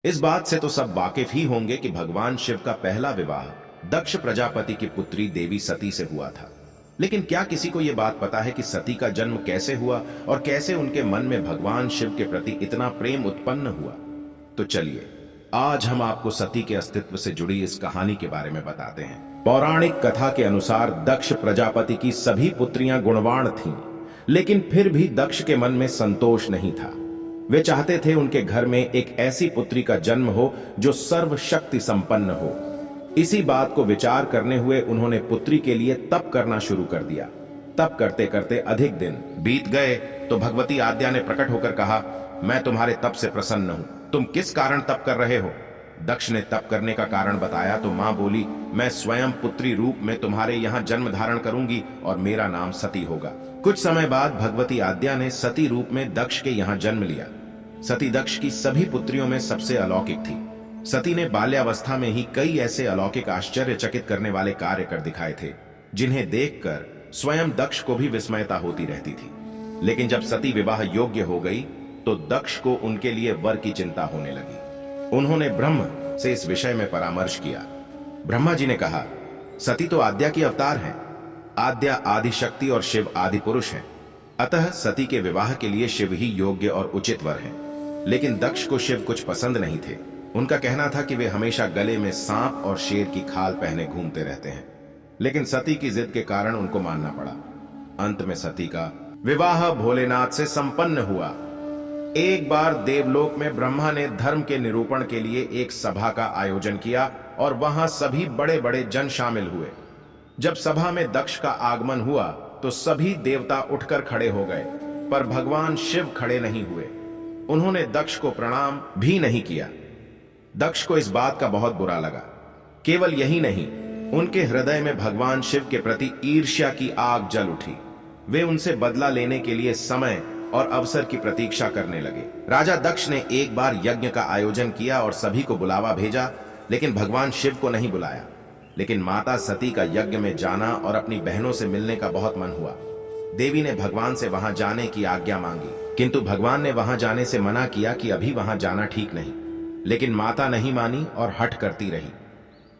इस बात से तो सब वाकिफ ही होंगे कि भगवान शिव का पहला विवाह दक्ष प्रजापति की पुत्री देवी सती से हुआ था। लेकिन क्या किसी को यह बात पता है कि सती का जन्म कैसे हुआ और कैसे उनके मन में भगवान शिव के प्रति इतना प्रेम उत्पन्न हुआ? तो चलिए आज हम आपको सती के अस्तित्व से जुड़ी इस कहानी के बारे में बताते हैं। पौराणिक कथा के अनुसार दक्ष प्रजापति की सभी पुत्रियां गुणवान थीं, लेकिन फिर भी दक्ष के मन में संतोष नहीं था। वे चाहते थे उनके घर में एक ऐसी पुत्री का जन्म हो जो सर्वशक्ति संपन्न हो। इसी बात को विचार करने हुए उन्होंने पुत्री के लिए तप करना शुरू कर दिया। तप करते करते अधिक दिन बीत गए तो भगवती आद्या ने प्रकट होकर कहा, मैं तुम्हारे तप से प्रसन्न हूं। तुम किस कारण तप कर रहे हो? दक्ष ने तप करने का कारण बताया तो मां बोली, मैं स्वयं पुत्री रूप में तुम्हारे यहाँ जन्म धारण करूंगी और मेरा नाम सती होगा। कुछ समय बाद भगवती आद्या ने सती रूप में दक्ष के यहाँ जन्म लिया। सती दक्ष की सभी पुत्रियों में सबसे अलौकिक थी। सती ने बाल्यावस्था में ही कई ऐसे अलौकिक आश्चर्यचकित करने वाले कार्य कर दिखाए थे, जिन्हें देखकर स्वयं दक्ष को भी विस्मयता होती रहती थी। लेकिन जब सती विवाह योग्य हो गई तो दक्ष को उनके लिए वर की चिंता होने लगी। उन्होंने ब्रह्म से इस विषय में परामर्श किया। ब्रह्मा जी ने कहा, सती तो आद्या की अवतार है। आद्या आदि शक्ति और शिव आदि पुरुष हैं। अतः सती के विवाह के लिए शिव ही योग्य और उचित वर हैं। लेकिन दक्ष को शिव कुछ पसंद नहीं थे। उनका कहना था कि वे हमेशा गले में सांप और शेर की खाल पहने घूमते रहते हैं। लेकिन सती की जिद के कारण उनको मानना पड़ा। अंत में सती का विवाह भोलेनाथ से संपन्न हुआ। एक बार देवलोक में ब्रह्मा ने धर्म के निरूपण के लिए एक सभा का आयोजन किया और वहां सभी बड़े बड़े जन शामिल हुए। जब सभा में दक्ष का आगमन हुआ तो सभी देवता उठकर खड़े हो गए, पर भगवान शिव खड़े नहीं हुए। उन्होंने दक्ष को प्रणाम भी नहीं किया। दक्ष को इस बात का बहुत बुरा लगा। केवल यही नहीं, उनके हृदय में भगवान शिव के प्रति ईर्ष्या की आग जल उठी। वे उनसे बदला लेने के लिए समय और अवसर की प्रतीक्षा करने लगे। राजा दक्ष ने एक बार यज्ञ का आयोजन किया और सभी को बुलावा भेजा, लेकिन भगवान शिव को नहीं बुलाया। लेकिन माता सती का यज्ञ में जाना और अपनी बहनों से मिलने का बहुत मन हुआ। देवी ने भगवान से वहां जाने की आज्ञा मांगी, किंतु भगवान ने वहां जाने से मना किया कि अभी वहां जाना ठीक नहीं। लेकिन माता नहीं मानी और हठ करती रही।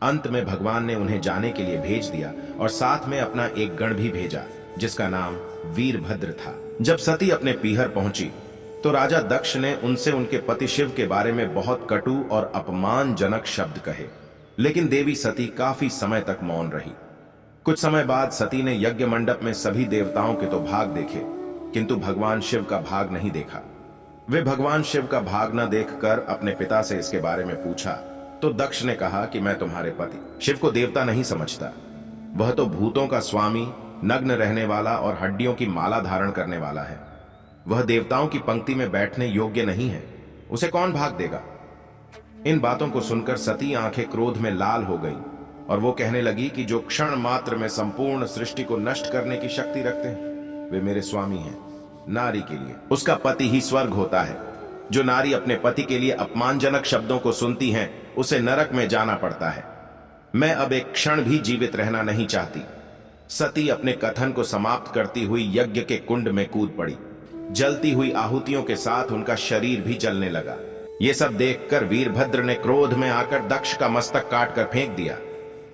अंत में भगवान ने उन्हें जाने के लिए भेज दिया और साथ में अपना एक गण भी भेजा, जिसका नाम वीरभद्र था। जब सती अपने पीहर पहुंची तो राजा दक्ष ने उनसे उनके पति शिव के बारे में बहुत कटु और अपमानजनक शब्द कहे। लेकिन देवी सती काफी समय तक मौन रही। कुछ समय बाद सती ने यज्ञ मंडप में सभी देवताओं के तो भाग देखे, किंतु भगवान शिव का भाग नहीं देखा। वे भगवान शिव का भाग न देखकर अपने पिता से इसके बारे में पूछा तो दक्ष ने कहा कि मैं तुम्हारे पति शिव को देवता नहीं समझता। वह तो भूतों का स्वामी, नग्न रहने वाला और हड्डियों की माला धारण करने वाला है। वह देवताओं की पंक्ति में बैठने योग्य नहीं है। उसे कौन भाग देगा? इन बातों को सुनकर सती आंखें क्रोध में लाल हो गईं और वो कहने लगी कि जो क्षण मात्र में संपूर्ण सृष्टि को नष्ट करने की शक्ति रखते हैं, वे मेरे स्वामी हैं। नारी के लिए उसका पति ही स्वर्ग होता है। जो नारी अपने पति के लिए अपमानजनक शब्दों को सुनती हैं, उसे नरक में जाना पड़ता है। मैं अब एक क्षण भी जीवित रहना नहीं चाहती। सती अपने कथन को समाप्त करती हुई यज्ञ के कुंड में कूद पड़ी। जलती हुई आहुतियों के साथ उनका शरीर भी जलने लगा। ये सब देखकर वीरभद्र ने क्रोध में आकर दक्ष का मस्तक काटकर फेंक दिया।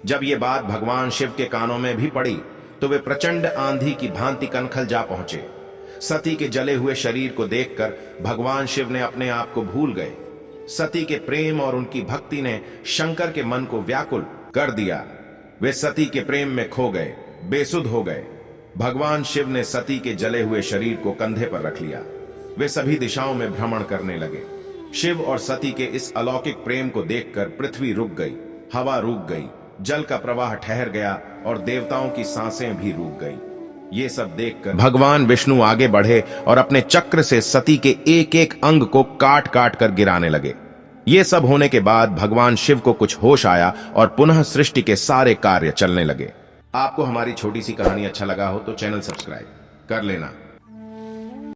जब ये बात भगवान शिव के कानों में भी पड़ी तो वे प्रचंड आंधी की भांति कनखल जा पहुंचे। सती के जले हुए शरीर को देखकर भगवान शिव ने अपने आप को भूल गए। सती के प्रेम और उनकी भक्ति ने शंकर के मन को व्याकुल कर दिया। वे सती के प्रेम में खो गए, बेसुध हो गए। भगवान शिव ने सती के जले हुए शरीर को कंधे पर रख लिया। वे सभी दिशाओं में भ्रमण करने लगे। शिव और सती के इस अलौकिक प्रेम को देखकर पृथ्वी रुक गई, हवा रुक गई, जल का प्रवाह ठहर गया और देवताओं की सांसें भी रुक गई। ये सब देखकर भगवान विष्णु आगे बढ़े और अपने चक्र से सती के एक एक अंग को काट काट कर गिराने लगे। ये सब होने के बाद भगवान शिव को कुछ होश आया और पुनः सृष्टि के सारे कार्य चलने लगे। आपको हमारी छोटी सी कहानी अच्छा लगा हो तो चैनल सब्सक्राइब कर लेना।